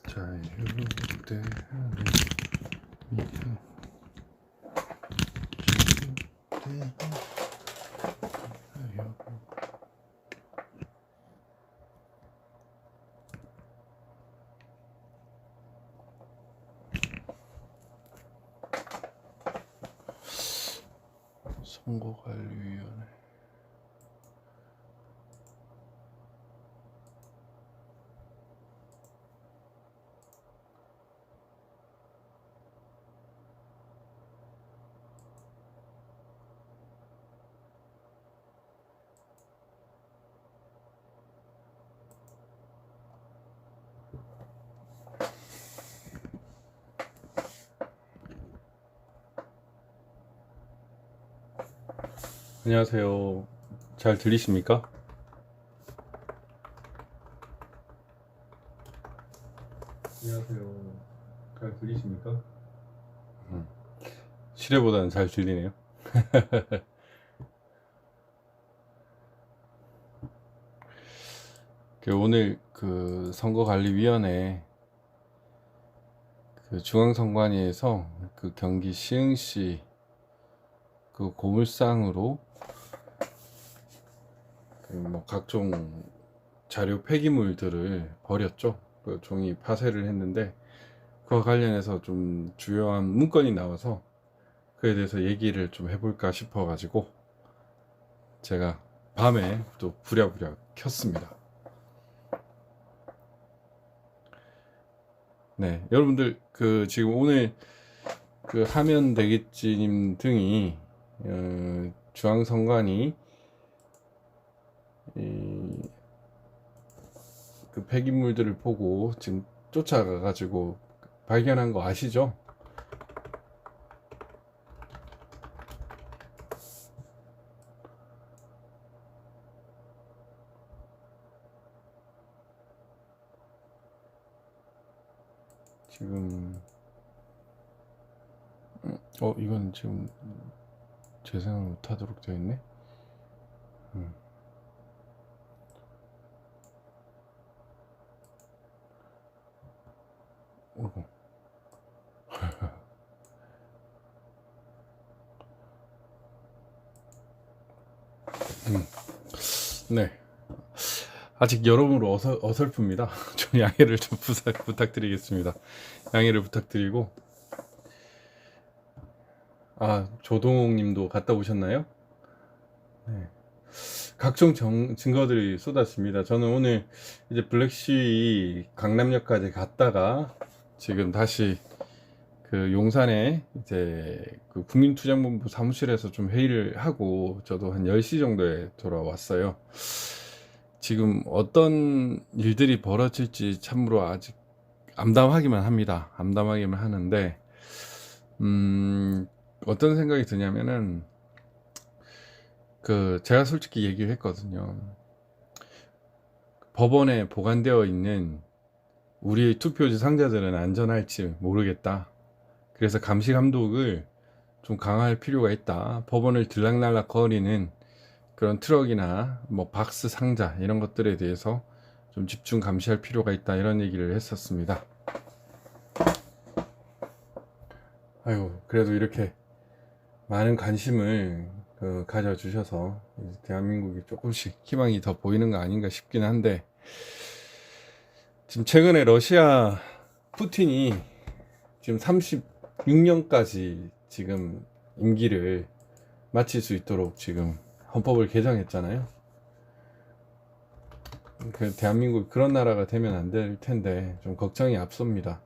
자유대하는 선거관리위원회. 안녕하세요. 잘 들리십니까? 안녕하세요. 잘 들리십니까? 실외보다는 잘 들리네요. 오늘 그 선거관리위원회 그 중앙선관위에서 그 경기 시흥시 그 고물상으로 그 뭐 각종 자료 폐기물들을 버렸죠. 그 종이 파쇄를 했는데 그와 관련해서 좀 주요한 문건이 나와서 그에 대해서 얘기를 좀 해볼까 싶어 가지고 제가 밤에 또 부랴부랴 켰습니다. 네, 여러분들 그 지금 오늘 그 하면 되겠지님 등이 중앙선관위 그 폐기물들을 보고 지금 쫓아가 가지고 발견한 거 아시죠? 지금 이건 지금 재생을 못하도록 되어 있네. 어이구. 네. 아직 여러모로 어설픕니다. 좀 양해를 좀 부탁드리겠습니다. 양해를 부탁드리고, 조동욱 님도 갔다 오셨나요? 네. 각종 증거들이 쏟아집니다. 저는 오늘 이제 블랙시 강남역까지 갔다가 지금 다시 그 용산에 이제 그 국민투쟁본부 사무실에서 좀 회의를 하고 저도 한 10시 정도에 돌아왔어요. 지금 어떤 일들이 벌어질지 참으로 아직 암담하기만 합니다. 암담하기만 하는데 어떤 생각이 드냐면은 그 제가 솔직히 얘기를 했거든요. 법원에 보관되어 있는 우리의 투표지 상자들은 안전할지 모르겠다. 그래서 감시 감독을 좀 강화할 필요가 있다. 법원을 들락날락 거리는 그런 트럭이나 뭐 박스 상자 이런 것들에 대해서 좀 집중 감시할 필요가 있다, 이런 얘기를 했었습니다. 아유, 그래도 이렇게 많은 관심을 가져주셔서 대한민국이 조금씩 희망이 더 보이는 거 아닌가 싶긴 한데, 지금 최근에 러시아 푸틴이 지금 36년까지 지금 임기를 마칠 수 있도록 지금 헌법을 개정했잖아요. 그 대한민국 그런 나라가 되면 안 될 텐데 좀 걱정이 앞섭니다.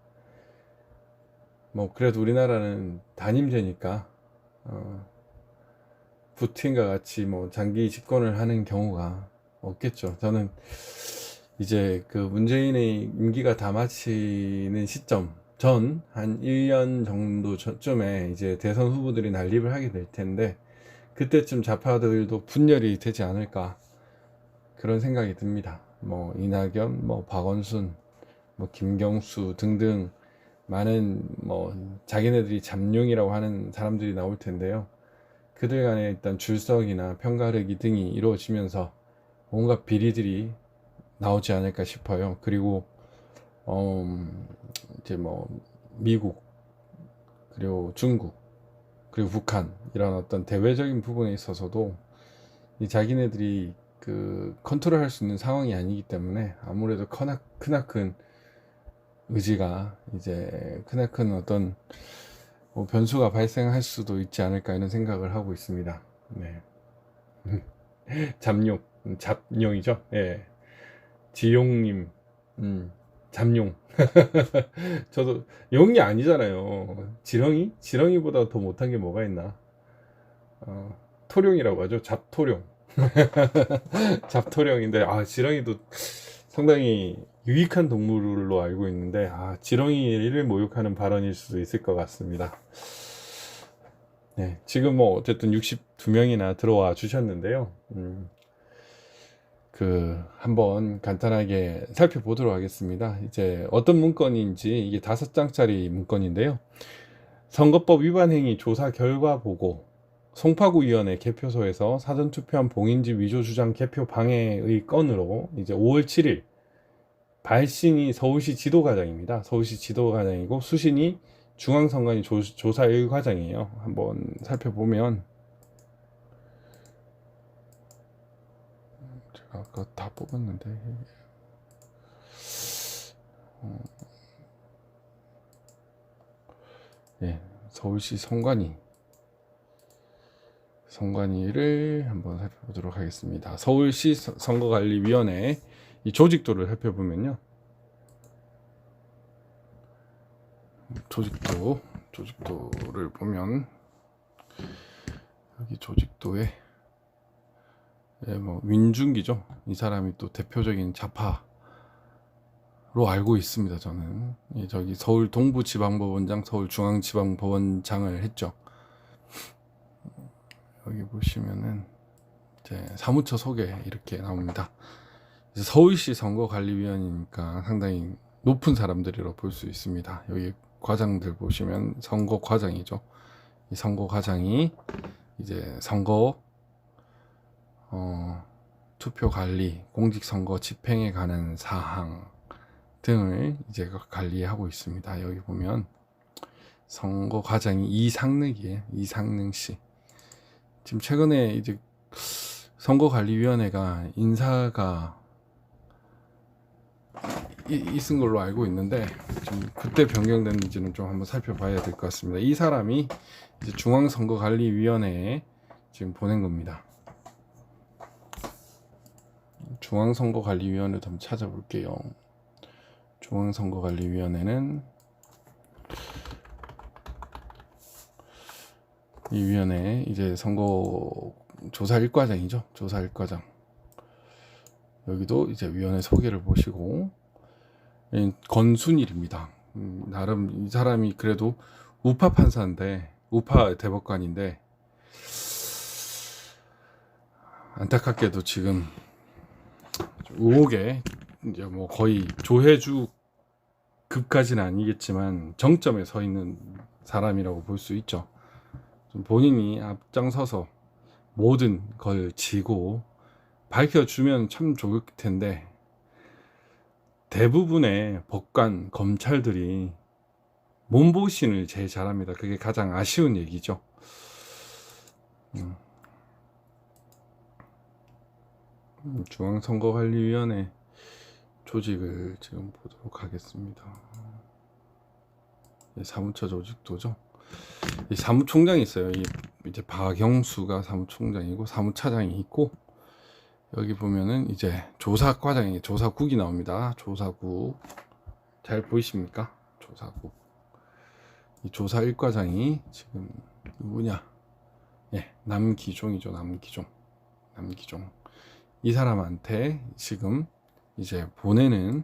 뭐 그래도 우리나라는 단임제니까 푸틴과 같이 뭐 장기 집권을 하는 경우가 없겠죠. 저는 이제 그 문재인의 임기가 다 마치는 시점 전 한 1년 정도 전쯤에 이제 대선 후보들이 난립을 하게 될 텐데 그때쯤 좌파들도 분열이 되지 않을까, 그런 생각이 듭니다. 뭐 이낙연, 뭐 박원순, 뭐 김경수 등등 많은 뭐 자기네들이 잠룡이라고 하는 사람들이 나올 텐데요. 그들 간에 일단 줄서기나 편가르기 등이 이루어지면서 온갖 비리들이 나오지 않을까 싶어요. 그리고 이제 뭐 미국, 그리고 중국, 그리고 북한, 이런 어떤 대외적인 부분에 있어서도 이 자기네들이 그 컨트롤할 수 있는 상황이 아니기 때문에 아무래도 크나큰 의지가, 이제 크나큰 어떤 뭐 변수가 발생할 수도 있지 않을까, 이런 생각을 하고 있습니다. 네. 잡용이죠. 예. 지용님, 잠용. 저도 용이 아니잖아요. 지렁이보다 더 못한 게 뭐가 있나? 토룡이라고 하죠. 잡토룡. 잡토룡인데, 지렁이도 상당히 유익한 동물로 알고 있는데, 지렁이를 모욕하는 발언일 수도 있을 것 같습니다. 네, 지금 뭐 어쨌든 62명이나 들어와 주셨는데요. 한번 간단하게 살펴보도록 하겠습니다. 이제 어떤 문건인지, 이게 5장짜리 문건인데요. 선거법 위반 행위 조사 결과 보고, 송파구위원회 개표소에서 사전투표한 봉인지 위조 주장 개표 방해의 건으로 이제 5월 7일, 발신이 서울시 지도과장입니다. 서울시 지도과장이고, 수신이 중앙선관위 조사 1과장이에요. 한번 살펴보면, 제가 아까 다 뽑았는데, 예, 서울시 선관위를 한번 살펴보도록 하겠습니다. 서울시 선거관리위원회 이 조직도를 살펴보면요, 조직도를 보면, 여기 조직도에 뭐 민중기죠. 이 사람이 또 대표적인 좌파로 알고 있습니다. 저는 저기 서울 동부지방법원장, 서울중앙지방법원장을 했죠. 여기 보시면은 이제 사무처 소개 이렇게 나옵니다. 서울시 선거관리위원이니까 상당히 높은 사람들이라고 볼 수 있습니다. 여기 과장들 보시면 선거과장이죠. 이 선거과장이 이제 선거 투표 관리, 공직선거 집행에 관한 사항 등을 이제 관리하고 있습니다. 여기 보면 선거과장이 이상능이에요. 이상능씨. 지금 최근에 이제 선거관리위원회가 인사가 있은 걸로 알고 있는데, 좀 그때 변경됐는지는 좀 한번 살펴봐야 될 것 같습니다. 이 사람이 이제 중앙선거관리위원회에 지금 보낸 겁니다. 중앙선거관리위원회도 한번 찾아볼게요. 중앙선거관리위원회는 이 위원회 이제 선거 조사 1과장이죠. 조사 1과장. 여기도 이제 위원회 소개를 보시고, 건순일입니다. 나름 이 사람이 그래도 우파 판사인데, 우파 대법관인데, 안타깝게도 지금 의혹에 이제 뭐 거의 조혜주 급까지는 아니겠지만 정점에 서 있는 사람이라고 볼 수 있죠. 좀 본인이 앞장서서 모든 걸 지고 밝혀주면 참 좋을 텐데, 대부분의 법관, 검찰들이 몸보신을 제일 잘합니다. 그게 가장 아쉬운 얘기죠. 중앙선거관리위원회 조직을 지금 보도록 하겠습니다. 사무처 조직도죠. 이 사무총장이 있어요. 이제 박영수가 사무총장이고, 사무차장이 있고, 여기 보면은 이제 조사과장이, 조사국이 나옵니다. 조사국 잘 보이십니까? 조사국. 이 조사 1과장이 지금 누구냐? 남기종이죠. 남기종. 이 사람한테 지금 이제 보내는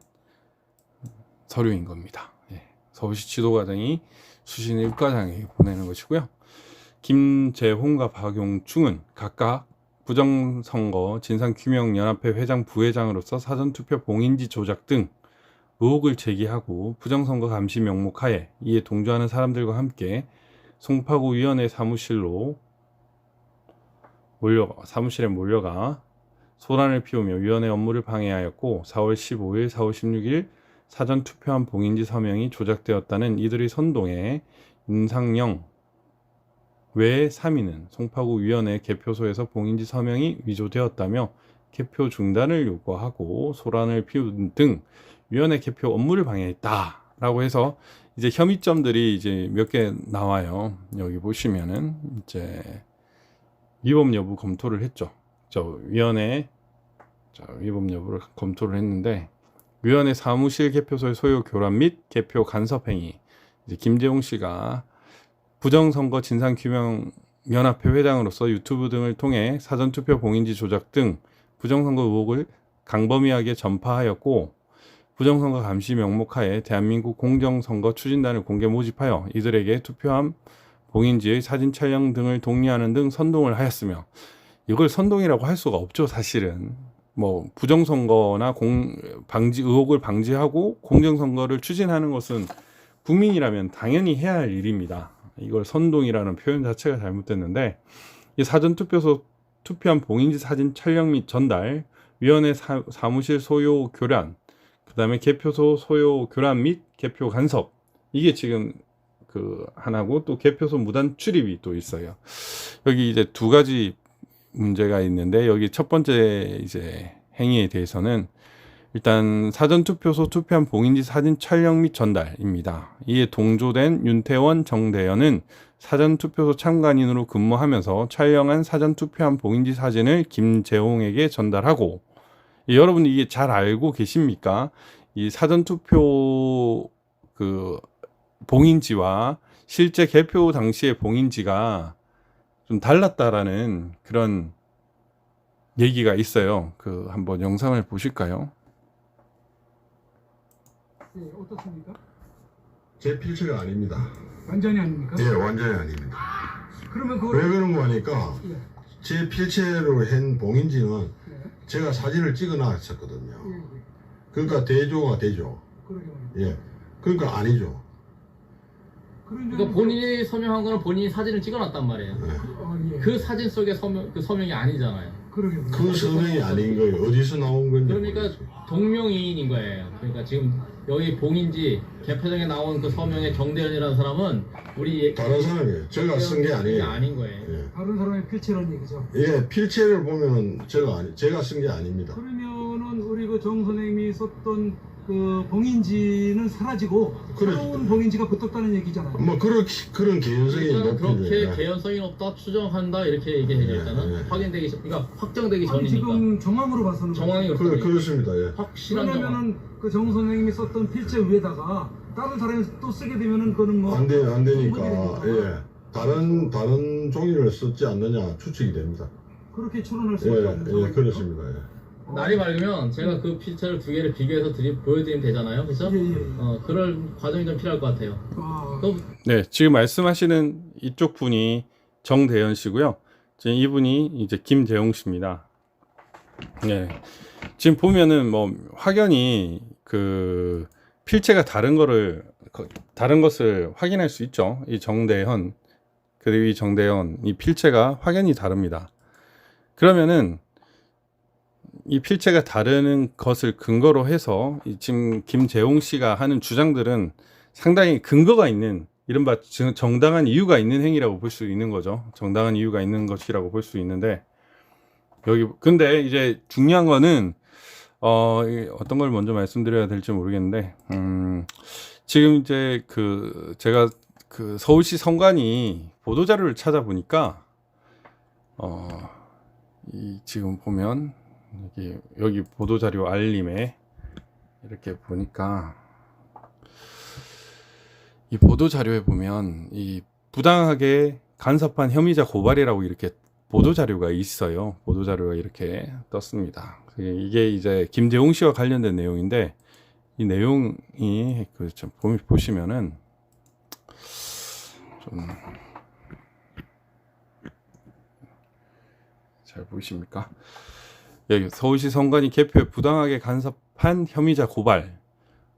서류인 겁니다. 서울시 지도과장이 수신 1과장에게 보내는 것이고요. 김재홍과 박용중은 각각 부정선거 진상규명연합회 회장, 부회장으로서 사전투표 봉인지 조작 등 의혹을 제기하고 부정선거 감시 명목하에 이에 동조하는 사람들과 함께 송파구위원회 사무실에 몰려가 소란을 피우며 위원회 업무를 방해하였고 4월 15일, 4월 16일 사전 투표한 봉인지 서명이 조작되었다는 이들의 선동에 윤상영 외 3인은 송파구 위원회 개표소에서 봉인지 서명이 위조되었다며 개표 중단을 요구하고 소란을 피운 등 위원회 개표 업무를 방해했다라고 해서 이제 혐의점들이 이제 몇 개 나와요. 여기 보시면은 이제 위법 여부 검토를 했죠. 위법 여부를 검토를 했는데 위원회 사무실 개표소의 소요 교란 및 개표 간섭 행위. 이제 김재용 씨가 부정선거 진상규명연합회 회장으로서 유튜브 등을 통해 사전투표 봉인지 조작 등 부정선거 의혹을 광범위하게 전파하였고 부정선거 감시 명목하에 대한민국 공정선거 추진단을 공개 모집하여 이들에게 투표함 봉인지의 사진 촬영 등을 독려하는 등 선동을 하였으며 이걸 선동이라고 할 수가 없죠. 사실은 뭐 부정선거나 방지 의혹을 방지하고 공정선거를 추진하는 것은 국민이라면 당연히 해야 할 일입니다. 이걸 선동이라는 표현 자체가 잘못됐는데 이 사전투표소 투표한 봉인지 사진 촬영 및 전달, 위원회 사무실 소요 교란, 그 다음에 개표소 소요 교란 및 개표 간섭, 이게 지금 그 하나고 또 개표소 무단 출입이 또 있어요. 여기 이제 두 가지 문제가 있는데 여기 첫 번째 이제 행위에 대해서는 일단 사전투표소 투표한 봉인지 사진 촬영 및 전달입니다. 이에 동조된 윤태원, 정대현은 사전투표소 참관인으로 근무하면서 촬영한 사전투표한 봉인지 사진을 김재홍에게 전달하고, 여러분 이게 잘 알고 계십니까? 이 사전투표 그 봉인지와 실제 개표 당시의 봉인지가 좀 달랐다라는 그런 얘기가 있어요. 그 한번 영상을 보실까요? 예, 어떻습니까? 제 필체가 아닙니다. 완전히 아닙니까? 예, 완전히 아닙니다. 그러면 왜 그걸 그런 거 하니까 예, 제 필체로 한 봉인지는 예, 제가 사진을 찍어 놨었거든요. 예, 예. 그러니까 대조가 되죠. 그러게 말이에요. 예. 그러니까 아니죠. 그러니까 본인이 서명한 거는 본인이 사진을 찍어놨단 말이에요. 예. 예. 그 사진 속에 그 서명이 아니잖아요. 그러게 말이에요. 그 서명이 아닌 거예요. 어디서 나온 건지. 그러니까 모르겠어요. 동명이인인 거예요. 그러니까 지금 여기 봉인지 개표장에 나온 그 서명의 정대현이라는 사람은 우리 다른 사람이에요. 제가 쓴 게 아니에요. 아닌 거예요. 예. 다른 사람의 필체란 얘기죠. 예, 필체를 보면은 제가 쓴 게 아닙니다. 그러면은 우리 그 정 선생님이 썼던 그 봉인지는 사라지고 그래. 새로운 봉인지가 붙었다는 얘기잖아요. 뭐 그런 개연성이 일단 높은 그렇게 거예요. 개연성이 없다 추정한다 이렇게 얘기해요. 일단은 예. 확인되기 그러니까 확정되기 아니, 전이니까 지금 정황으로 봐서는 정황이 그렇습니다. 예. 확실한 정황. 그러면은 그 정 선생님이 썼던 필체 위에다가 다른 사람이 또 쓰게 되면은 그거는 뭐 안 되니까 되니까. 예. 다른 종이를 썼지 않느냐 추측이 됩니다. 그렇게 추론할 예, 수밖에 없는 예, 상황이죠. 그렇습니다. 예. 날이 밝으면 제가 그 필체를 두 개를 비교해서 보여드리면 되잖아요. 그래서 예, 예. 그럴 과정이 좀 필요할 것 같아요. 아, 또 네, 지금 말씀하시는 이쪽 분이 정대현 씨고요. 지금 이분이 이제 김재용 씨입니다. 네, 지금 보면은 뭐 확연히 그 필체가 다른 것을 확인할 수 있죠. 이 정대현 그리고 이 정대현 이 필체가 확연히 다릅니다. 그러면은 이 필체가 다른 것을 근거로 해서 지금 김재용 씨가 하는 주장들은 상당히 근거가 있는 이른바 정당한 이유가 있는 행위라고 볼 수 있는 거죠. 정당한 이유가 있는 것이라고 볼 수 있는데 여기 근데 이제 중요한 거는 어떤 걸 먼저 말씀드려야 될지 모르겠는데 지금 이제 제가 그 서울시 선관위 보도자료를 찾아보니까 이 지금 보면 여기 보도자료 알림에 이렇게 보니까 이 보도자료에 보면 이 부당하게 간섭한 혐의자 고발이라고 이렇게 보도자료가 있어요. 보도자료가 이렇게 떴습니다. 이게 이제 김재용 씨와 관련된 내용인데 이 내용이 좀 보시면은 좀 잘 보이십니까? 여기 서울시 선관위 개표에 부당하게 간섭한 혐의자 고발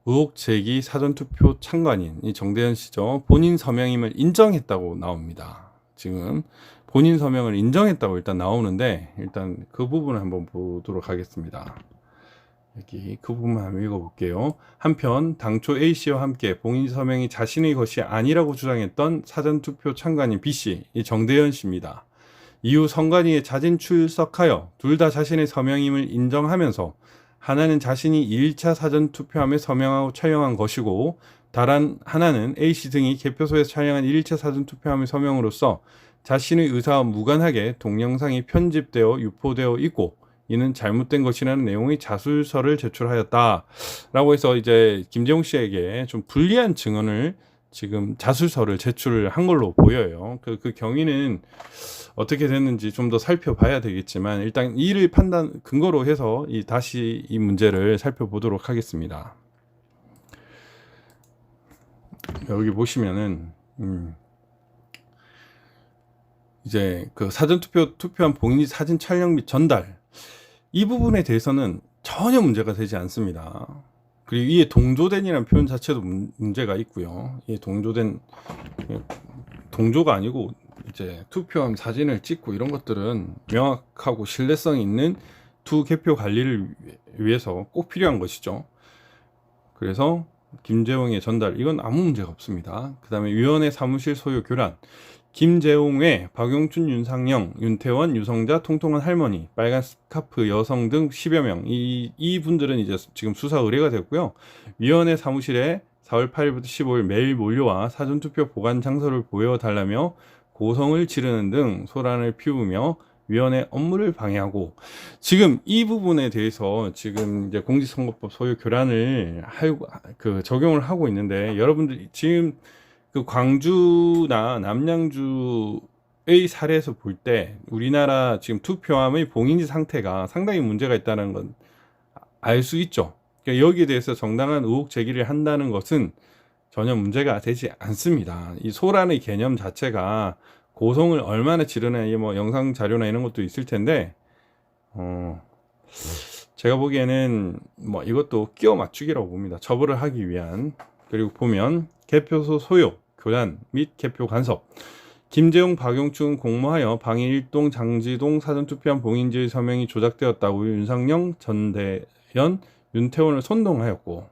의혹 제기 사전투표 참관인 이 정대현 씨죠. 본인 서명임을 인정했다고 나옵니다. 지금 본인 서명을 인정했다고 일단 나오는데, 일단 그 부분을 한번 보도록 하겠습니다. 여기 그 부분만 한번 읽어볼게요. 한편 당초 A씨와 함께 봉인지 서명이 자신의 것이 아니라고 주장했던 사전투표 참관인 B씨, 이 정대현 씨입니다. 이후 선관위에 자진 출석하여 둘 다 자신의 서명임을 인정하면서 하나는 자신이 2일차 사전투표함에 서명하고 촬영한 것이고, 다른 하나는 A씨 등이 개표소에서 촬영한 1일차 사전투표함의 서명으로서 자신의 의사와 무관하게 동영상이 편집되어 유포되어 있고 이는 잘못된 것이라는 내용의 자술서를 제출하였다 라고 해서 이제 김재웅 씨에게 좀 불리한 증언을 지금 자술서를 제출한 걸로 보여요. 그 경위는 어떻게 됐는지 좀 더 살펴봐야 되겠지만, 일단 이를 근거로 해서 다시 이 문제를 살펴보도록 하겠습니다. 여기 보시면은 이제 그 투표한 봉인지 사진 촬영 및 전달, 이 부분에 대해서는 전혀 문제가 되지 않습니다. 그리고 이에 동조된이라는 표현 자체도 문제가 있고요. 이에 동조가 아니고 이제 투표함 사진을 찍고 이런 것들은 명확하고 신뢰성 있는 두 개표 관리를 위해서 꼭 필요한 것이죠. 그래서 김재웅의 전달, 이건 아무 문제가 없습니다. 그 다음에 위원회 사무실 소유 교란, 김재웅 외 박용춘, 윤상영, 윤태원, 유성자, 통통한 할머니, 빨간 스카프 여성 등 10여 명, 이 분들은 이제 지금 수사 의뢰가 됐고요. 위원회 사무실에 4월 8일부터 15일 매일 몰려와 사전투표 보관 장소를 보여달라며 고성을 지르는 등 소란을 피우며 위원회 업무를 방해하고, 지금 이 부분에 대해서 지금 이제 공직선거법 소유 교란을 적용을 하고 있는데, 여러분들 지금 그 광주나 남양주의 사례에서 볼 때 우리나라 지금 투표함의 봉인지 상태가 상당히 문제가 있다는 건 알 수 있죠. 그러니까 여기에 대해서 정당한 의혹 제기를 한다는 것은 전혀 문제가 되지 않습니다. 이 소란의 개념 자체가 고성을 얼마나 지르나, 뭐 영상 자료나 이런 것도 있을 텐데, 제가 보기에는 뭐 이것도 끼워 맞추기라고 봅니다. 처벌을 하기 위한. 그리고 보면 개표소 소요, 교란 및 개표 간섭, 김재웅, 박용춘 공모하여 방해 일동, 장지동 사전투표함 봉인지의 서명이 조작되었다고 윤상영, 전대현, 윤태원을 선동하였고,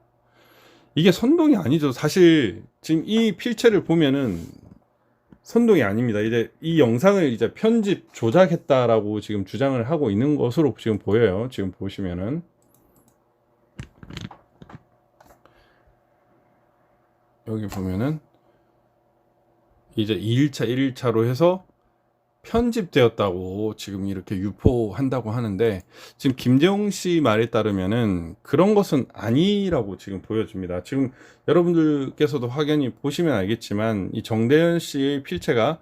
이게 선동이 아니죠. 사실 지금 이 필체를 보면은 선동이 아닙니다. 이제 이 영상을 이제 편집 조작했다라고 지금 주장을 하고 있는 것으로 지금 보여요. 지금 보시면은 여기 보면은 이제 2일차, 1일차로 해서 편집되었다고 지금 이렇게 유포한다고 하는데, 지금 김재웅 씨 말에 따르면은 그런 것은 아니라고 지금 보여집니다. 지금 여러분들께서도 확연히 보시면 알겠지만 이 정대현 씨의 필체가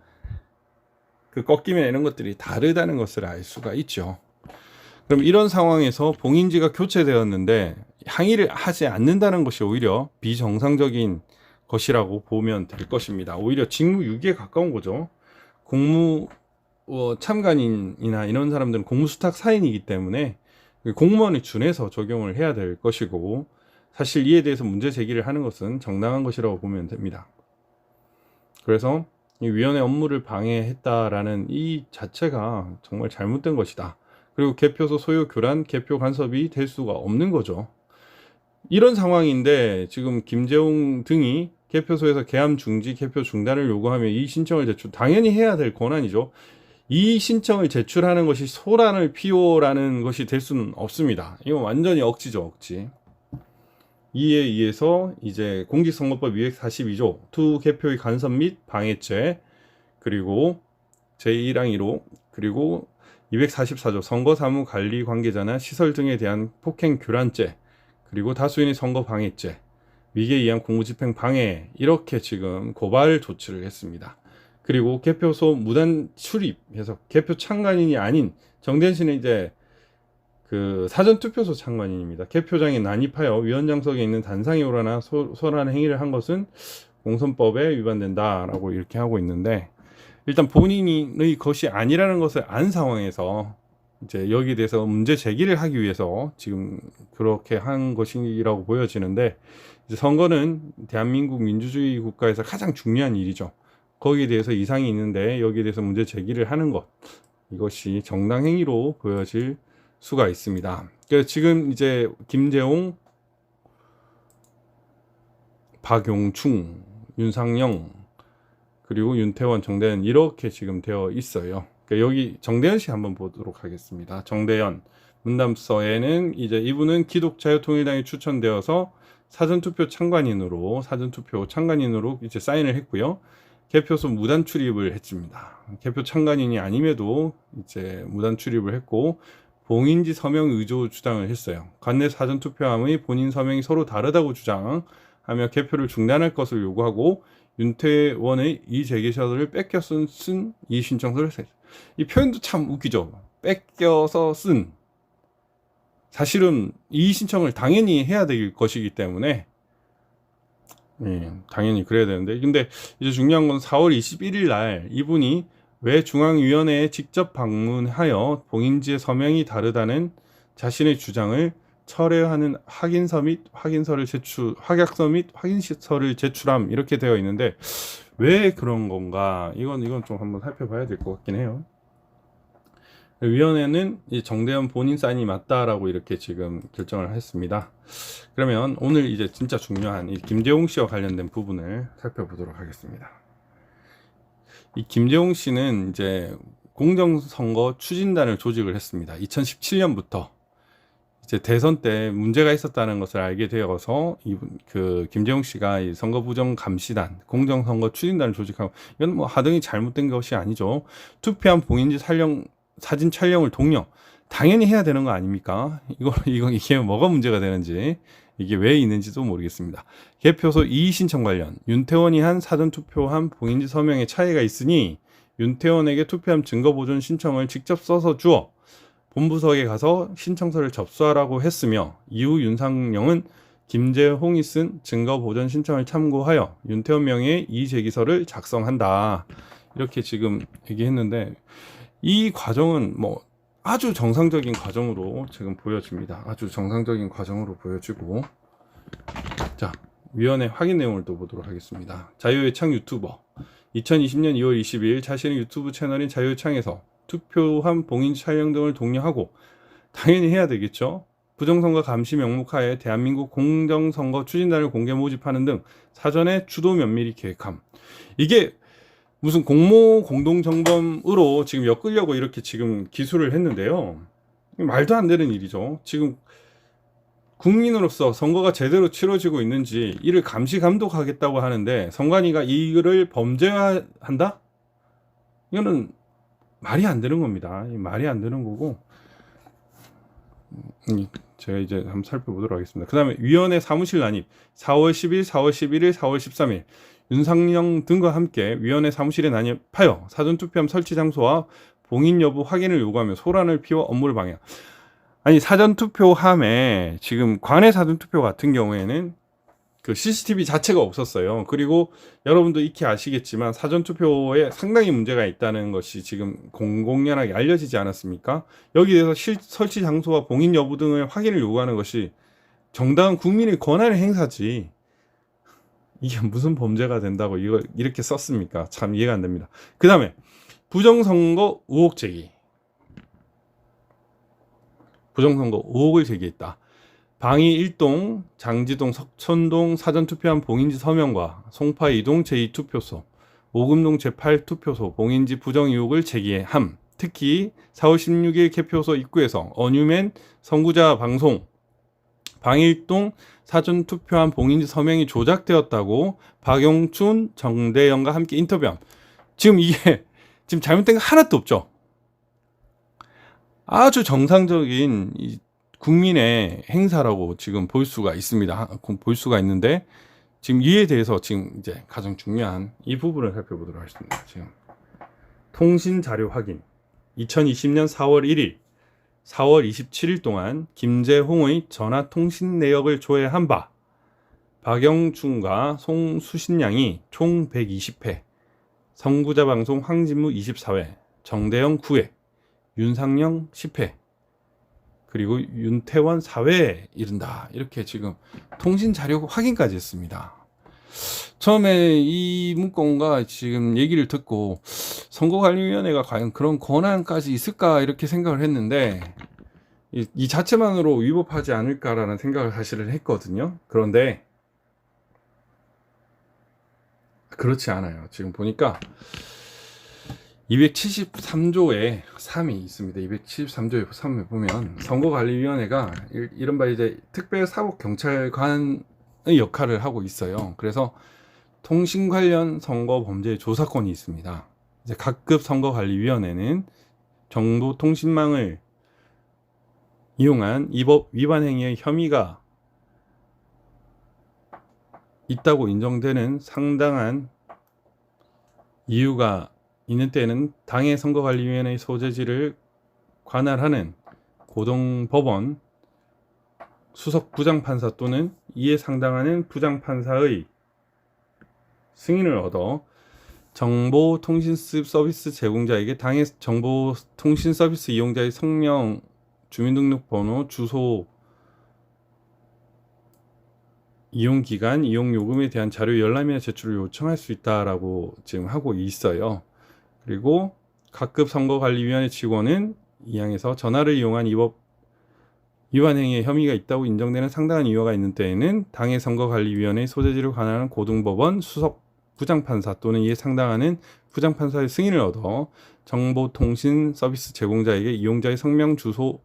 그 꺾이면 이런 것들이 다르다는 것을 알 수가 있죠. 그럼 이런 상황에서 봉인지가 교체되었는데 항의를 하지 않는다는 것이 오히려 비정상적인 것이라고 보면 될 것입니다. 오히려 직무유기에 가까운 거죠. 공무 참관인이나 이런 사람들은 공무수탁 사인이기 때문에 공무원에 준해서 적용을 해야 될 것이고, 사실 이에 대해서 문제 제기를 하는 것은 정당한 것이라고 보면 됩니다. 그래서 이 위원회 업무를 방해했다라는 이 자체가 정말 잘못된 것이다. 그리고 개표소 소요 교란, 개표 간섭이 될 수가 없는 거죠. 이런 상황인데 지금 김재웅 등이 개표소에서 개함 중지, 개표 중단을 요구하며 이 신청을 제출, 당연히 해야 될 권한이죠. 이 신청을 제출하는 것이 소란을 피워라는 것이 될 수는 없습니다. 이건 완전히 억지죠, 억지. 이에 의해서 이제 공직선거법 242조 투 개표의 간섭 및 방해죄, 그리고 제1항 1호, 그리고 244조 선거사무 관리 관계자나 시설 등에 대한 폭행 교란죄, 그리고 다수인의 선거 방해죄, 위계에 의한 공무집행 방해, 이렇게 지금 고발 조치를 했습니다. 그리고 개표소 무단 출입해서 개표 참관인이 아닌 정대현 씨는 이제 그 사전투표소 참관인입니다. 개표장에 난입하여 위원장석에 있는 단상에 오르나 소란 행위를 한 것은 공선법에 위반된다라고 이렇게 하고 있는데, 일단 본인의 것이 아니라는 것을 안 상황에서 이제 여기에 대해서 문제 제기를 하기 위해서 지금 그렇게 한 것이라고 보여지는데, 이제 선거는 대한민국 민주주의 국가에서 가장 중요한 일이죠. 거기에 대해서 이상이 있는데 여기에 대해서 문제 제기를 하는 것, 이것이 정당 행위로 보여질 수가 있습니다. 그래서 지금 이제 김재홍, 박용충, 윤상영, 그리고 윤태원, 정대현 이렇게 지금 되어 있어요. 그러니까 여기 정대현 씨 한번 보도록 하겠습니다. 정대현 문담서에는 이제 이분은 기독자유통일당에 추천되어서 사전투표 참관인으로 이제 사인을 했고요. 개표소 무단 출입을 했습니다. 개표 참관인이 아님에도 이제 무단 출입을 했고, 봉인지 서명 의조 주장을 했어요. 관내 사전투표함의 본인 서명이 서로 다르다고 주장하며 개표를 중단할 것을 요구하고, 윤태원의 이의제기서를 뺏겨 쓴 이의신청서를 썼어요. 이 표현도 참 웃기죠. 뺏겨서 쓴. 사실은 이의신청을 당연히 해야 될 것이기 때문에 당연히 그래야 되는데, 근데 이제 중요한 건 4월 21일 날 이분이 왜 중앙위원회에 직접 방문하여 봉인지의 서명이 다르다는 자신의 주장을 철회하는 확약서 및 확인서를 제출함, 이렇게 되어 있는데 왜 그런 건가, 이건 좀 한번 살펴봐야 될 것 같긴 해요. 위원회는 이 정대현 본인 사인이 맞다라고 이렇게 지금 결정을 했습니다. 그러면 오늘 이제 진짜 중요한 이 김재홍 씨와 관련된 부분을 살펴보도록 하겠습니다. 이 김재홍 씨는 이제 공정선거 추진단을 조직을 했습니다. 2017년부터 이제 대선 때 문제가 있었다는 것을 알게 되어서 김재홍 씨가 이 선거부정감시단, 공정선거 추진단을 조직하고, 이건 뭐 하등이 잘못된 것이 아니죠. 투표한 봉인지 사진 촬영을 독려, 당연히 해야 되는 거 아닙니까? 이게 뭐가 문제가 되는지, 이게 왜 있는지도 모르겠습니다. 개표소 이의신청 관련, 윤태원이 한 사전투표함 봉인지 서명에 차이가 있으니 윤태원에게 투표함 증거보존 신청을 직접 써서 주어 본부석에 가서 신청서를 접수하라고 했으며, 이후 윤상영은 김재홍이 쓴 증거보존 신청을 참고하여 윤태원 명의의 이의제기서를 작성한다, 이렇게 지금 얘기했는데, 이 과정은 뭐 아주 정상적인 과정으로 지금 보여집니다. 아주 정상적인 과정으로 보여지고, 자, 위원회 확인 내용을 또 보도록 하겠습니다. 자유의창 유튜버 2020년 2월 22일 자신의 유튜브 채널인 자유의창에서 투표함 봉인지 촬영 등을 독려하고, 당연히 해야 되겠죠. 부정선거 감시 명목하에 대한민국 공정선거 추진단을 공개 모집하는 등 사전에 주도 면밀히 계획함. 이게 무슨 공모 공동점검으로 지금 엮으려고 이렇게 지금 기술을 했는데요. 말도 안 되는 일이죠. 지금 국민으로서 선거가 제대로 치러지고 있는지 이를 감시 감독하겠다고 하는데, 선관위가 이를 범죄화한다? 이거는 말이 안 되는 겁니다. 말이 안 되는 거고, 제가 이제 한번 살펴보도록 하겠습니다. 그 다음에 위원회 사무실 난입 4월 10일, 4월 11일, 4월 13일 윤상영 등과 함께 위원회 사무실에 난입하여 사전투표함 설치 장소와 봉인 여부 확인을 요구하며 소란을 피워 업무를 방해. 아니, 사전투표함에 지금 관내 사전투표 같은 경우에는 그 CCTV 자체가 없었어요. 그리고 여러분도 익히 아시겠지만 사전투표에 상당히 문제가 있다는 것이 지금 공공연하게 알려지지 않았습니까? 여기에 대해서 설치 장소와 봉인 여부 등을 확인을 요구하는 것이 정당한 국민의 권한의 행사지, 이게 무슨 범죄가 된다고 이걸 이렇게 썼습니까? 참 이해가 안 됩니다. 그 다음에 부정선거 의혹 제기. 부정선거 의혹을 제기했다. 방위 1동, 장지동, 석천동 사전투표함 봉인지 서명과 송파 2동 제2투표소, 오금동 제8투표소 봉인지 부정 의혹을 제기함. 특히 4월 16일 개표소 입구에서 어뉴맨 선구자 방송, 방위 1동 사전투표함 봉인지 서명이 조작되었다고 박용춘, 정대영과 함께 인터뷰함. 지금 이게 지금 잘못된 거 하나도 없죠. 아주 정상적인 국민의 행사라고 지금 볼 수가 있습니다. 볼 수가 있는데, 지금 이에 대해서 지금 이제 가장 중요한 이 부분을 살펴보도록 하겠습니다. 지금 통신 자료 확인. 2020년 4월 1일, 4월 27일 동안 김재홍의 전화 통신 내역을 조회한 바, 박영춘과 송수신양이 총 120회, 선구자 방송 황진무 24회, 정대영 9회, 윤상영 10회, 그리고 윤태원 4회에 이른다, 이렇게 지금 통신 자료 확인까지 했습니다. 처음에 이 문건과 지금 얘기를 듣고 선거관리위원회가 과연 그런 권한까지 있을까 이렇게 생각을 했는데 이 자체만으로 위법하지 않을까라는 생각을 사실은 했거든요. 그런데 그렇지 않아요. 지금 보니까 273조에 3이 있습니다. 273조에 3을 보면 선거관리위원회가 이른바 이제 특별사법경찰관의 역할을 하고 있어요. 그래서 통신 관련 선거 범죄 조사권이 있습니다. 이제 각급 선거관리위원회는 정보통신망을 이용한 이 법 위반 행위의 혐의가 있다고 인정되는 상당한 이유가 있는 때에는 당의 선거관리위원회의 소재지를 관할하는 고등법원 수석 부장판사 또는 이에 상당하는 부장판사의 승인을 얻어 정보통신서비스 제공자에게 당의 정보통신서비스 이용자의 성명, 주민등록번호, 주소, 이용기간, 이용요금에 대한 자료 열람이나 제출을 요청할 수 있다라고 지금 하고 있어요. 그리고 각급 선거관리위원회 직원은 이 항에서 전화를 이용한 이 법 위반 행위의 혐의가 있다고 인정되는 상당한 이유가 있는 때에는 당의 선거관리위원회의 소재지를 관할하는 고등법원 수석 부장판사 또는 이에 상당하는 부장판사의 승인을 얻어 정보통신 서비스 제공자에게 이용자의 성명, 주소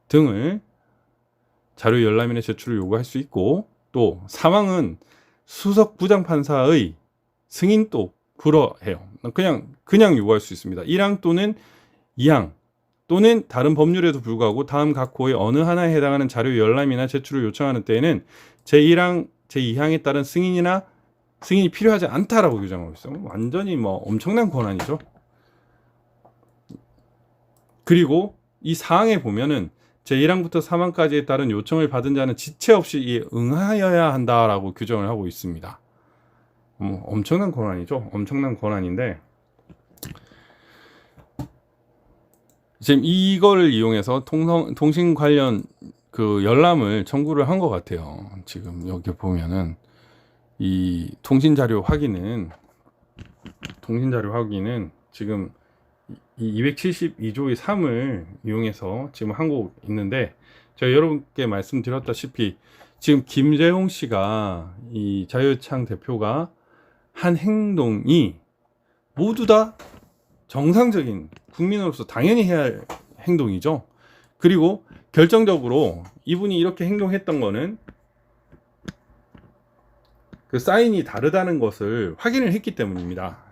등을 자료 열람이나 제출을 요구할 수 있고, 또 사망은 수석 부장판사의 승인도 불허해요. 그냥 요구할 수 있습니다. 1항 또는 2항 또는 다른 법률에도 불구하고 다음 각 호의 어느 하나에 해당하는 자료 열람이나 제출을 요청하는 때에는 제1항, 제2항에 따른 승인이 필요하지 않다라고 규정하고 있어요. 완전히 뭐 엄청난 권한이죠. 그리고 이 사항에 보면은 제1항부터 3항까지에 따른 요청을 받은 자는 지체 없이 이에 응하여야 한다라고 규정을 하고 있습니다. 엄청난 권한이죠. 엄청난 권한인데 지금 이거를 이용해서 통신 관련 그 열람을 청구를 한 것 같아요. 지금 여기 보면은 이 통신 자료 확인은 지금 이 272조의 3을 이용해서 지금 하고 있는데, 제가 여러분께 말씀드렸다시피 지금 김재홍 씨가 이 자유창 대표가 한 행동이 모두 다 정상적인 국민으로서 당연히 해야 할 행동이죠. 그리고 결정적으로 이분이 이렇게 행동했던 거는 그 사인이 다르다는 것을 확인을 했기 때문입니다.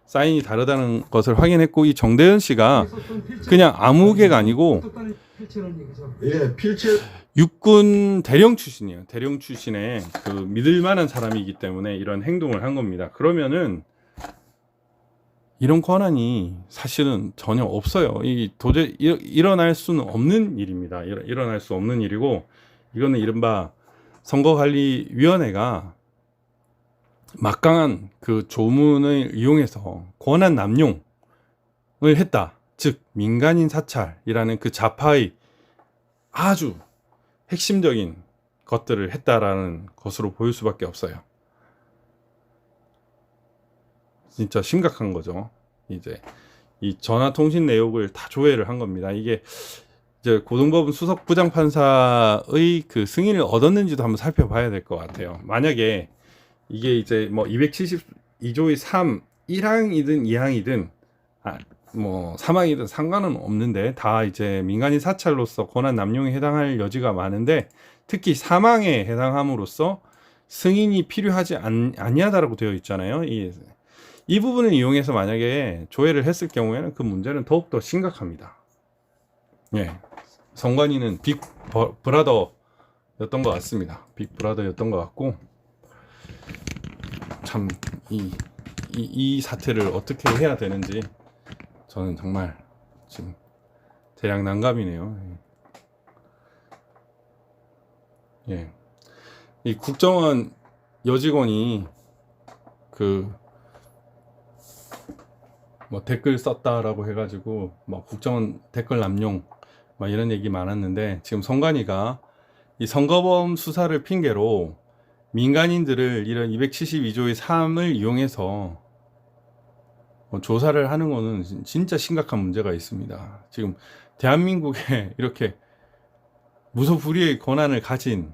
사인이 다르다는 것을 확인했고, 이 정대현 씨가 그냥 아무개가 아니고 예, 필체 육군 대령 출신이에요. 대령 출신의 그 믿을 만한 사람이기 때문에 이런 행동을 한 겁니다. 그러면은 이런 권한이 사실은 전혀 없어요. 이 도저히 일어날 수는 없는 일입니다. 일어날 수 없는 일이고, 이거는 이른바 선거관리위원회가 막강한 그 조문을 이용해서 권한 남용을 했다. 즉 민간인 사찰이라는 그 좌파의 아주 핵심적인 것들을 했다라는 것으로 보일 수밖에 없어요. 진짜 심각한 거죠. 이제 이 전화통신 내역을 다 조회를 한 겁니다. 이게 이제 고등법원 수석 부장판사의 그 승인을 얻었는지도 한번 살펴봐야 될 것 같아요. 만약에 이게 이제 뭐 272조의 3, 1항이든 2항이든 뭐 3항이든 상관은 없는데 다 이제 민간인 사찰로서 권한 남용에 해당할 여지가 많은데, 특히 3항에 해당함으로써 승인이 필요하지 아니하다라고 되어 있잖아요. 이 부분을 이용해서 만약에 조회를 했을 경우에는 그 문제는 더욱더 심각합니다. 예, 선관위는 빅 브라더였던 것 같습니다. 빅 브라더였던 것 같고, 참 이 사태를 어떻게 해야 되는지 저는 정말 지금 대략 난감이네요. 예, 이 국정원 여직원이 그 뭐 댓글 썼다라고 해가지고 뭐 국정원 댓글 남용 막 이런 얘기 많았는데, 지금 선관위가 이 선거범 수사를 핑계로 민간인들을 이런 272조의 3을 이용해서 조사를 하는 거는 진짜 심각한 문제가 있습니다. 지금 대한민국에 이렇게 무소불위의 권한을 가진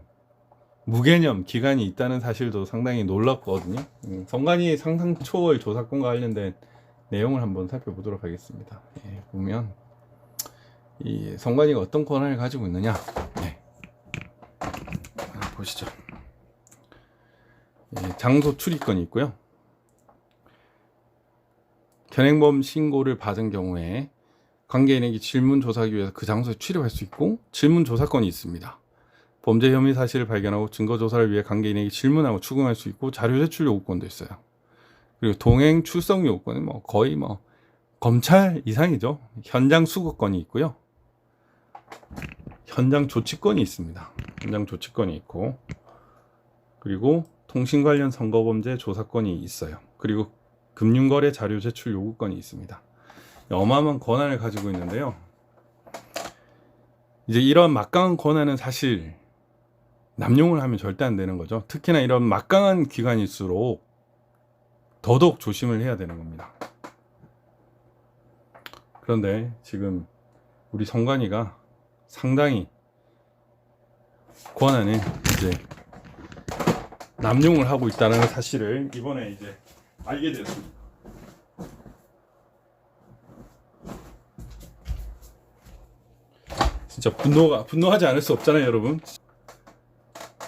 무개념 기관이 있다는 사실도 상당히 놀랍거든요. 선관위 상상 초월 조사권과 관련된 내용을 한번 살펴보도록 하겠습니다. 예, 보면 이 선관위가 어떤 권한을 가지고 있느냐, 네. 보시죠. 예, 장소 출입권이 있고요. 현행범 신고를 받은 경우에 관계인에게 질문 조사하기 위해서 그 장소에 출입할 수 있고, 질문 조사권이 있습니다. 범죄 혐의 사실을 발견하고 증거 조사를 위해 관계인에게 질문하고 추궁할 수 있고, 자료 제출 요구권도 있어요. 그리고 동행 출석 요구권은 뭐 거의 뭐 검찰 이상이죠. 현장 수거권이 있고요. 현장 조치권이 있습니다. 현장 조치권이 있고, 그리고 통신 관련 선거범죄 조사권이 있어요. 그리고 금융거래 자료 제출 요구권이 있습니다. 어마어마한 권한을 가지고 있는데요. 이제 이런 막강한 권한은 사실 남용을 하면 절대 안 되는 거죠. 특히나 이런 막강한 기관일수록 더더욱 조심을 해야 되는 겁니다. 그런데 지금 우리 선관위가 상당히 권한을 이제 남용을 하고 있다는 사실을 이번에 이제 알게 됐습니다. 진짜 분노하지 않을 수 없잖아요, 여러분.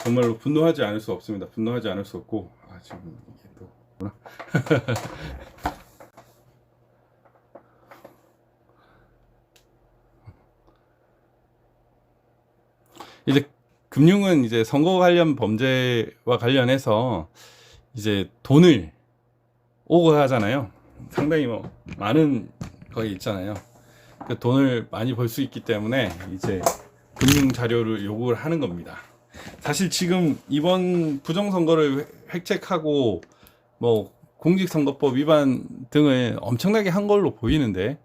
정말로 분노하지 않을 수 없습니다. 분노하지 않을 수 없고, 지금 이게 또 이제 금융은 이제 선거 관련 범죄와 관련해서 이제 돈을 오고 가잖아요. 상당히 뭐 많은 거에 있잖아요. 그 돈을 많이 벌 수 있기 때문에 이제 금융 자료를 요구를 하는 겁니다. 사실 지금 이번 부정선거를 획책하고 뭐 공직선거법 위반 등을 엄청나게 한 걸로 보이는데,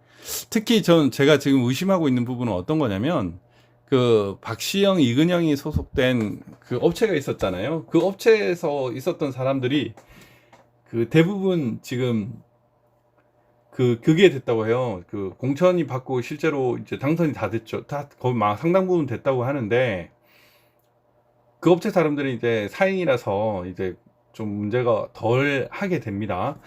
특히 제가 지금 의심하고 있는 부분은 어떤 거냐면, 그 박시영, 이근영이 소속된 그 업체가 있었잖아요. 그 업체에서 있었던 사람들이 그 대부분 지금 그게 됐다고 해요. 그 공천이 받고 실제로 이제 당선이 다 됐죠. 다 거의 막 상당 부분 됐다고 하는데, 그 업체 사람들이 이제 사인이라서 이제 좀 문제가 덜 하게 됩니다.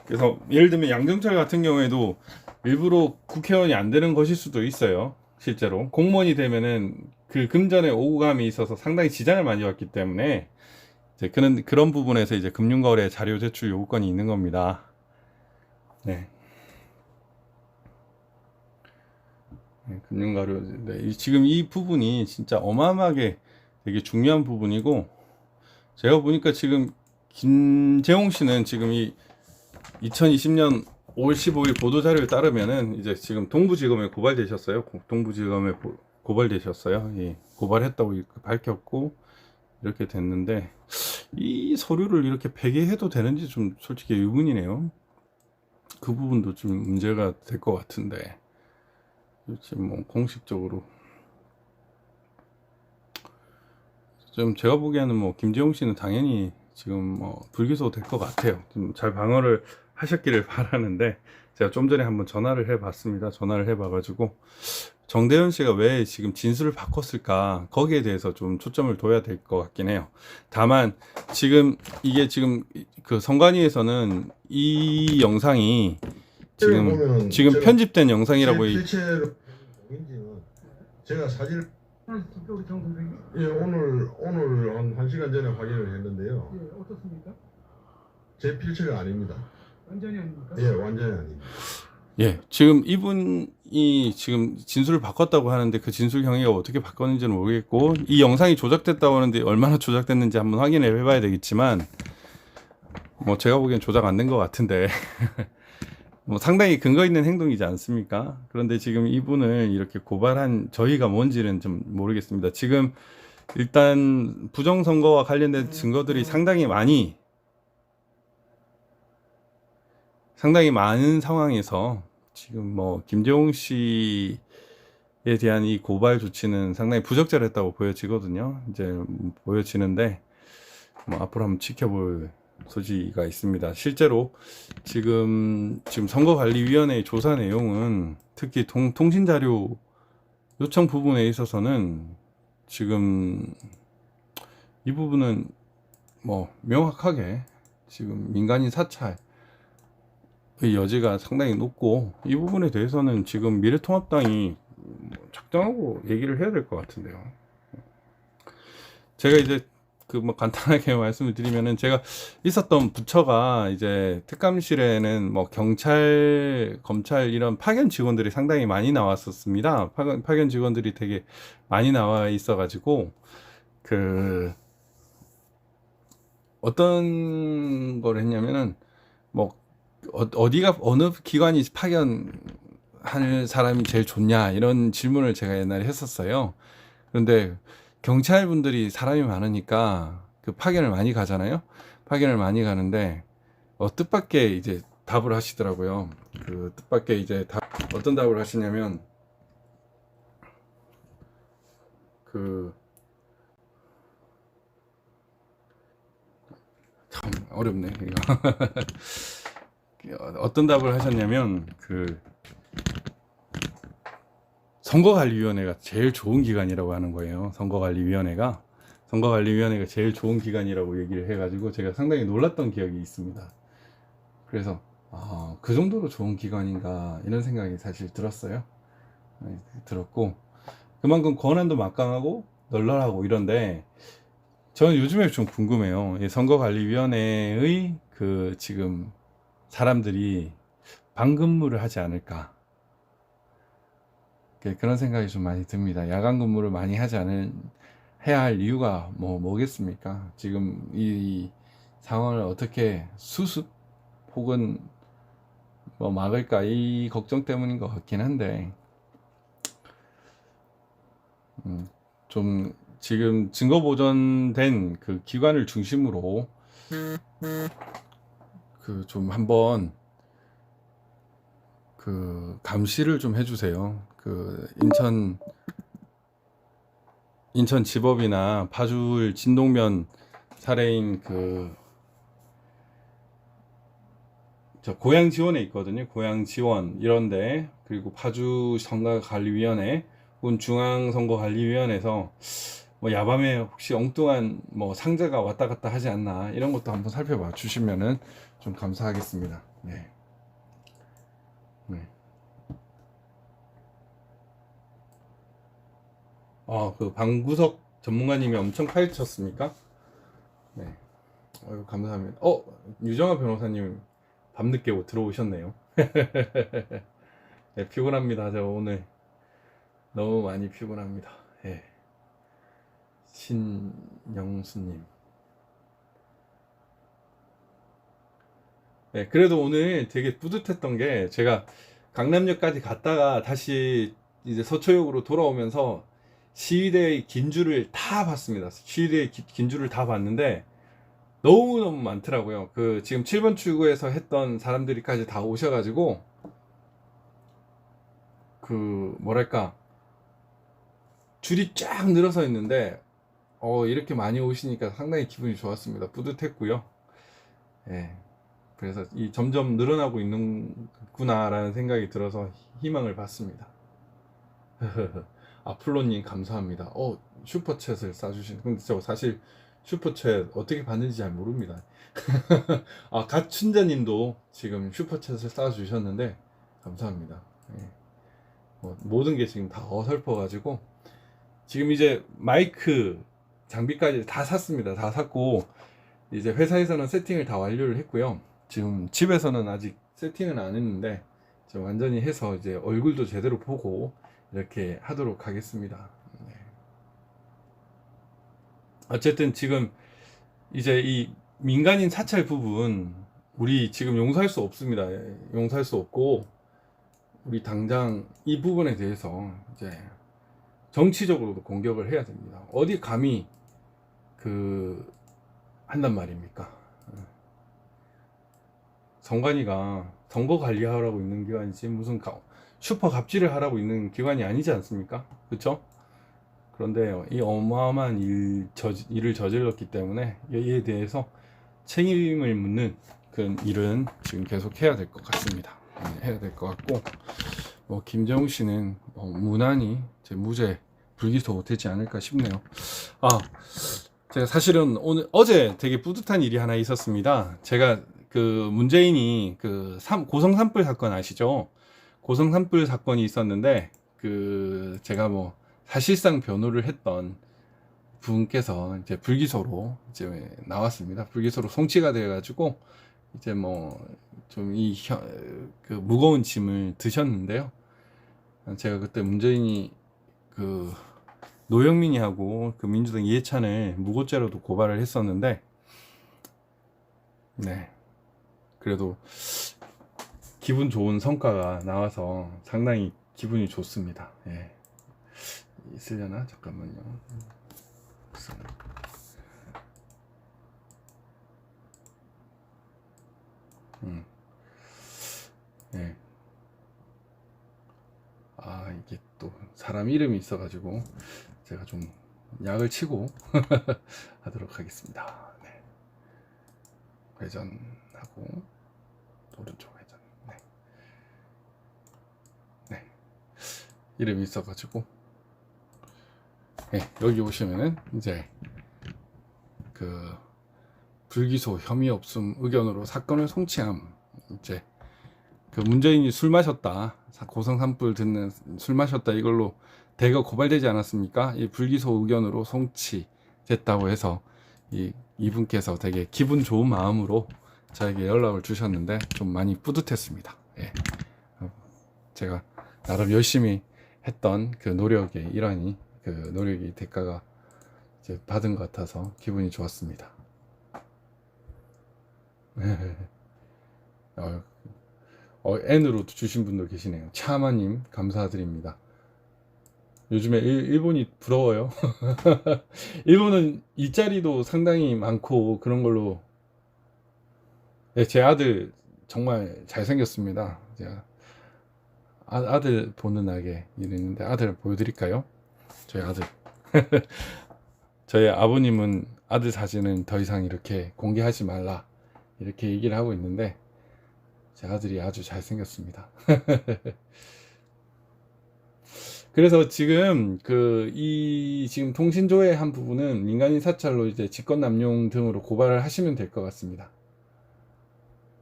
그래서 예를 들면 양정철 같은 경우에도 일부러 국회의원이 안 되는 것일 수도 있어요. 실제로 공무원이 되면은 그 금전에 오감이 있어서 상당히 지장을 많이 받기 때문에 이제 그런 부분에서 이제 금융거래 자료 제출 요구권이 있는 겁니다. 네. 금융가료, 네, 지금 이 부분이 진짜 어마어마하게 되게 중요한 부분이고, 제가 보니까 지금 김재홍 씨는 지금 이 2020년 5월 15일 보도자료에 따르면은 이제 지금 동부지검에 고발되셨어요. 동부지검에 고발되셨어요. 예, 고발했다고 밝혔고 이렇게 됐는데, 이 서류를 이렇게 폐기해도 되는지 좀 솔직히 의문이네요. 그 부분도 좀 문제가 될 것 같은데, 지금 뭐 공식적으로 좀 제가 보기에는 뭐 김재홍 씨는 당연히 지금 뭐 불기소 될 것 같아요. 좀 잘 방어를 하셨기를 바라는데, 제가 좀 전에 한번 전화를 해봤습니다. 전화를 해봐가지고 정대현 씨가 왜 지금 진술을 바꿨을까, 거기에 대해서 좀 초점을 둬야 될 것 같긴 해요. 다만 지금 이게 지금 그 선관위에서는 이 영상이 지금 편집된 영상이라고. 실체로 제가 사진을 우리 정 선생님. 예, 오늘 한 1시간 전에 확인을 했는데요. 예, 어떻습니까? 제 필체가 아닙니다. 완전히 아닙니까? 예, 완전히 아닙니다. 예, 지금 이분이 지금 진술을 바꿨다고 하는데 그 진술 경위가 어떻게 바꿨는지는 모르겠고, 이 영상이 조작됐다고 하는데 얼마나 조작됐는지 한번 확인을 해봐야 되겠지만, 뭐 제가 보기엔 조작 안 된 것 같은데 뭐 상당히 근거 있는 행동이지 않습니까? 그런데 지금 이분을 이렇게 고발한 저희가 뭔지는 좀 모르겠습니다. 지금 일단 부정선거와 관련된 증거들이 상당히 많은 상황에서 지금 뭐 김재홍 씨에 대한 이 고발 조치는 상당히 부적절했다고 보여지거든요. 이제 보여지는데, 뭐 앞으로 한번 지켜볼 소지가 있습니다. 실제로 지금 선거관리위원회의 조사 내용은 특히 통신자료 요청 부분에 있어서는 지금 이 부분은 뭐 명확하게 지금 민간인 사찰의 여지가 상당히 높고, 이 부분에 대해서는 지금 미래통합당이 작정하고 얘기를 해야 될 것 같은데요. 제가 이제 뭐 간단하게 말씀을 드리면은, 제가 있었던 부처가 이제 특감실에는 뭐 경찰, 검찰 이런 파견 직원들이 상당히 많이 나왔었습니다. 파견 직원들이 되게 많이 나와 있어가지고 어떤 걸 했냐면은, 뭐 어디가 어느 기관이 파견할 사람이 제일 좋냐 이런 질문을 제가 옛날에 했었어요. 그런데 경찰분들이 사람이 많으니까 그 파견을 많이 가잖아요. 파견을 많이 가는데 뜻밖의 이제 답을 하시더라고요. 그 뜻밖의 이제 어떤 답을 하시냐면, 참 어렵네 이거. 어떤 답을 하셨냐면, 선거관리위원회가 제일 좋은 기관이라고 하는 거예요. 선거관리위원회가 제일 좋은 기관이라고 얘기를 해가지고 제가 상당히 놀랐던 기억이 있습니다. 그래서 그 정도로 좋은 기관인가 이런 생각이 사실 들었어요. 들었고, 그만큼 권한도 막강하고 널널하고 이런데, 저는 요즘에 좀 궁금해요. 이 선거관리위원회의 지금 사람들이 방근무를 하지 않을까, 그런 생각이 좀 많이 듭니다. 야간 근무를 많이 해야 할 이유가 뭐겠습니까? 지금 이 상황을 어떻게 수습 혹은 뭐 막을까, 이 걱정 때문인 것 같긴 한데, 좀 지금 증거 보존된 그 기관을 중심으로 좀 한번 감시를 좀 해주세요. 인천 지법이나 파주울 진동면 살해인 저 고향 지원에 있거든요. 고향 지원 이런데, 그리고 파주 선거관리위원회 혹은 중앙선거관리위원회에서 뭐 야밤에 혹시 엉뚱한 뭐 상자가 왔다 갔다 하지 않나, 이런 것도 한번 살펴봐 주시면은 좀 감사하겠습니다. 네. 방구석 전문가님이 엄청 파헤쳤습니까? 네. 감사합니다. 유정아 변호사님 밤늦게 들어오셨네요. 네, 피곤합니다. 저 오늘 너무 많이 피곤합니다. 네. 신영수님. 네, 그래도 오늘 되게 뿌듯했던 게, 제가 강남역까지 갔다가 다시 이제 서초역으로 돌아오면서 시위대의 긴 줄을 다 봤습니다. 시위대의 긴 줄을 다 봤는데 너무너무 많더라고요. 지금 7번 출구에서 했던 사람들이까지 다 오셔가지고, 뭐랄까, 줄이 쫙 늘어서 있는데, 이렇게 많이 오시니까 상당히 기분이 좋았습니다. 뿌듯했고요. 예. 그래서 점점 늘어나고 있는구나라는 생각이 들어서 희망을 받습니다. 플로님 감사합니다. 슈퍼챗을 쏴주신. 근데 저 사실 슈퍼챗 어떻게 받는지 잘 모릅니다. 갓춘자님도 지금 슈퍼챗을 쏴주셨는데 감사합니다. 예. 모든 게 지금 다 어설퍼가지고, 지금 이제 마이크 장비까지 다 샀습니다. 다 샀고, 이제 회사에서는 세팅을 다 완료를 했고요. 지금 집에서는 아직 세팅은 안 했는데, 완전히 해서 이제 얼굴도 제대로 보고 이렇게 하도록 하겠습니다. 네. 어쨌든 지금 이제 이 민간인 사찰 부분, 우리 지금 용서할 수 없습니다. 용서할 수 없고, 우리 당장 이 부분에 대해서 이제 정치적으로도 공격을 해야 됩니다. 어디 감히 한단 말입니까? 선관위가 선거 관리하라고 있는 기관이지 무슨 슈퍼 갑질을 하라고 있는 기관이 아니지 않습니까? 그렇죠? 그런데 이 어마어마한 일을 저질렀기 때문에 이에 대해서 책임을 묻는 그런 일은 지금 계속 해야 될 것 같습니다. 해야 될 것 같고, 뭐 김정우 씨는 무난히 이제 무죄 불기소 되지 않을까 싶네요. 제가 사실은 어제 되게 뿌듯한 일이 하나 있었습니다. 제가 그 문재인이 그 고성 산불 사건 아시죠? 고성 산불 사건이 있었는데, 그 제가 뭐 사실상 변호를 했던 분께서 이제 불기소로 이제 나왔습니다. 불기소로 송치가 돼가지고 이제 뭐 좀 그 무거운 짐을 드셨는데요. 제가 그때 문재인이 그 노영민이하고 그 민주당 이해찬을 무고죄로도 고발을 했었는데, 네, 그래도 기분 좋은 성과가 나와서 상당히 기분이 좋습니다. 예. 있으려나? 잠깐만요. 예. 이게 또 사람 이름이 있어가지고 제가 좀 약을 치고 하도록 하겠습니다. 네. 회전하고 오른쪽 회전. 네. 네. 이름이 있어가지고, 네, 여기 오시면은 이제 그 불기소 혐의 없음 의견으로 사건을 송치함, 이제 그 문재인이 술 마셨다, 고성 산불 듣는 술 마셨다, 이걸로 대거 고발되지 않았습니까? 이 불기소 의견으로 송치됐다고 해서 이분께서 되게 기분 좋은 마음으로 저에게 연락을 주셨는데 좀 많이 뿌듯했습니다. 예. 제가 나름 열심히 했던 그 노력의 일환이, 그 노력의 대가가 이제 받은 것 같아서 기분이 좋았습니다. N으로 주신 분도 계시네요. 차마님 감사드립니다. 요즘에 일본이 부러워요. 일본은 일자리도 상당히 많고 그런 걸로. 네, 제 아들 정말 잘생겼습니다. 제가 아들 보는 날에 이랬는데 아들 보여드릴까요? 저희 아들. 저희 아버님은 아들 사진은 더 이상 이렇게 공개하지 말라 이렇게 얘기를 하고 있는데, 제 아들이 아주 잘생겼습니다. 그래서 지금 지금 통신조회 한 부분은 민간인 사찰로 이제 직권남용 등으로 고발을 하시면 될 것 같습니다.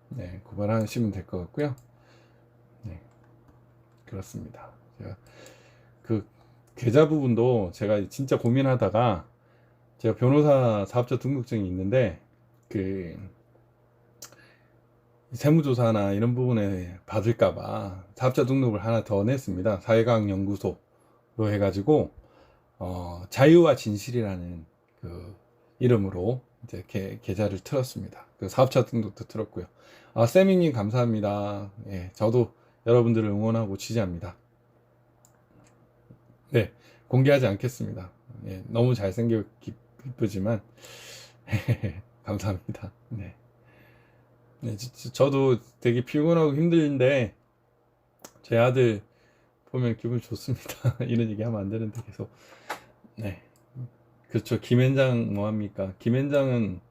네, 고발하시면 될 것 같고요. 네, 그렇습니다. 제가 그 계좌 부분도 제가 진짜 고민하다가, 제가 변호사 사업자 등록증이 있는데 그 세무조사나 이런 부분에 받을까봐 사업자 등록을 하나 더 냈습니다. 사회과학연구소로 해가지고 자유와 진실이라는 그 이름으로 이제 계좌를 틀었습니다. 그 사업자 등록도 틀었고요. 세미님 감사합니다. 예, 저도 여러분들을 응원하고 지지합니다. 네, 공개하지 않겠습니다. 예, 너무 잘생겨 기쁘지만 감사합니다. 네. 네, 저도 되게 피곤하고 힘든데 제 아들 보면 기분 좋습니다. 이런 얘기 하면 안 되는데 계속. 네, 그렇죠. 김앤장 뭐합니까? 김앤장은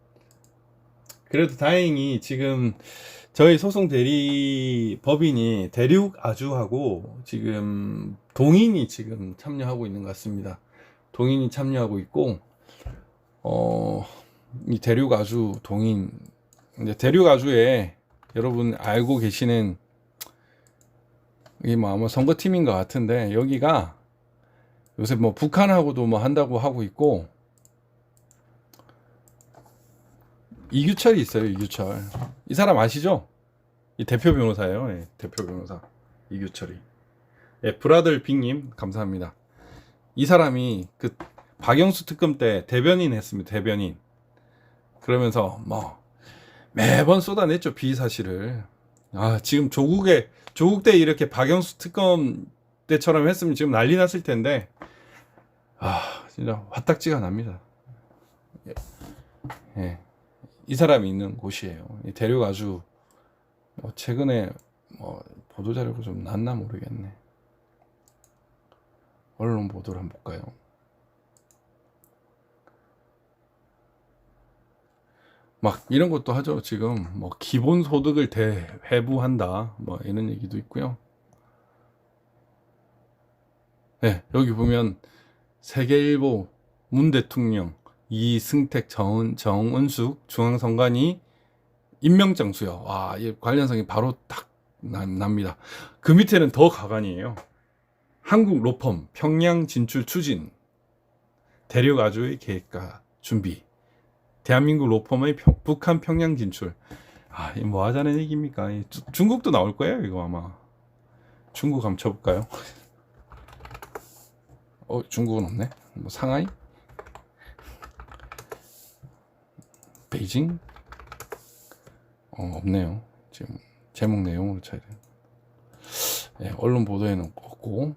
그래도 다행히 지금 저희 소송 대리 법인이 대륙아주하고 지금 동인이 지금 참여하고 있는 것 같습니다. 동인이 참여하고 있고, 이 대륙아주 동인, 이제 대륙아주에 여러분 알고 계시는 이게 뭐 아마 선거팀인 것 같은데, 여기가 요새 뭐 북한하고도 뭐 한다고 하고 있고, 이규철이 있어요. 이규철, 이 사람 아시죠? 이 대표 변호사예요. 예, 대표 변호사 이규철이. 예, 브라들 빅님 감사합니다. 이 사람이 그 박영수 특검 때 대변인 했습니다. 대변인. 그러면서 뭐 매번 쏟아냈죠, 비사실을. 지금 조국 때 이렇게 박영수 특검 때처럼 했으면 지금 난리 났을 텐데, 진짜 화딱지가 납니다. 예. 이 사람이 있는 곳이에요. 이 대륙아주 최근에 보도자료가 좀 났나 모르겠네. 언론 보도를 한번 볼까요? 막 이런 것도 하죠. 지금 뭐 기본소득을 대회부한다 뭐 이런 얘기도 있고요. 네, 여기 보면 세계일보 문 대통령 이승택 정은숙 중앙선관위 임명장 수여. 와, 이 관련성이 바로 딱 납니다. 그 밑에는 더 가관이에요. 한국 로펌 평양 진출 추진, 대륙 아주의 계획과 준비, 대한민국 로펌의 북한 평양 진출. 아, 이 뭐 하자는 얘기입니까? 중국도 나올 거예요, 이거 아마. 중국 한번 쳐볼까요? 중국은 없네. 뭐 상하이? 베이징? 없네요. 지금 제목 내용으로 쳐야 돼요. 네, 언론 보도에는 없고,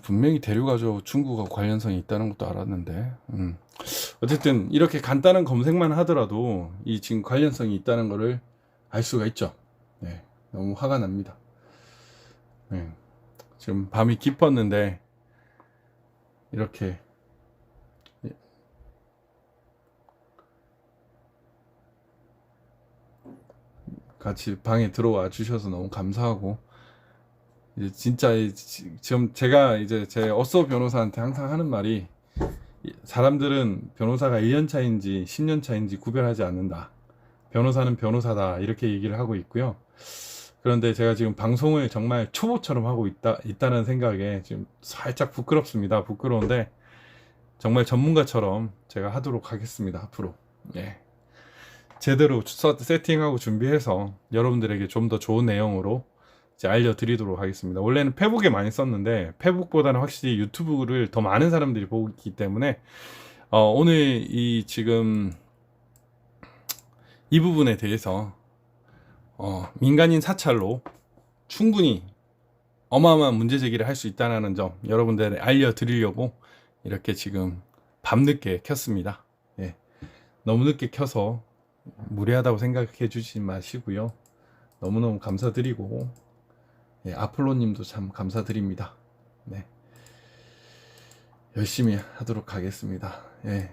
분명히 대륙아주 중국과 관련성이 있다는 것도 알았는데, 어쨌든 이렇게 간단한 검색만 하더라도 이 지금 관련성이 있다는 것을 알 수가 있죠. 네, 너무 화가 납니다. 네, 지금 밤이 깊었는데 이렇게 같이 방에 들어와 주셔서 너무 감사하고, 이제 진짜 지금 제가 이제 제 어서 변호사한테 항상 하는 말이, 사람들은 변호사가 1년 차인지 10년 차인지 구별하지 않는다. 변호사는 변호사다. 이렇게 얘기를 하고 있고요. 그런데 제가 지금 방송을 정말 초보처럼 하고 있다는 생각에 지금 살짝 부끄럽습니다. 부끄러운데 정말 전문가처럼 제가 하도록 하겠습니다. 앞으로. 예. 제대로 세팅하고 준비해서 여러분들에게 좀 더 좋은 내용으로 이제 알려드리도록 하겠습니다. 원래는 페북에 많이 썼는데 페북보다는 확실히 유튜브를 더 많은 사람들이 보고 있기 때문에 오늘 지금 이 부분에 대해서 민간인 사찰로 충분히 어마어마한 문제 제기를 할 수 있다는 점 여러분들에 알려드리려고 이렇게 지금 밤늦게 켰습니다. 예. 너무 늦게 켜서 무례하다고 생각해 주지 마시고요. 너무너무 감사드리고, 예, 아폴로님도 참 감사드립니다. 네. 열심히 하도록 하겠습니다. 예.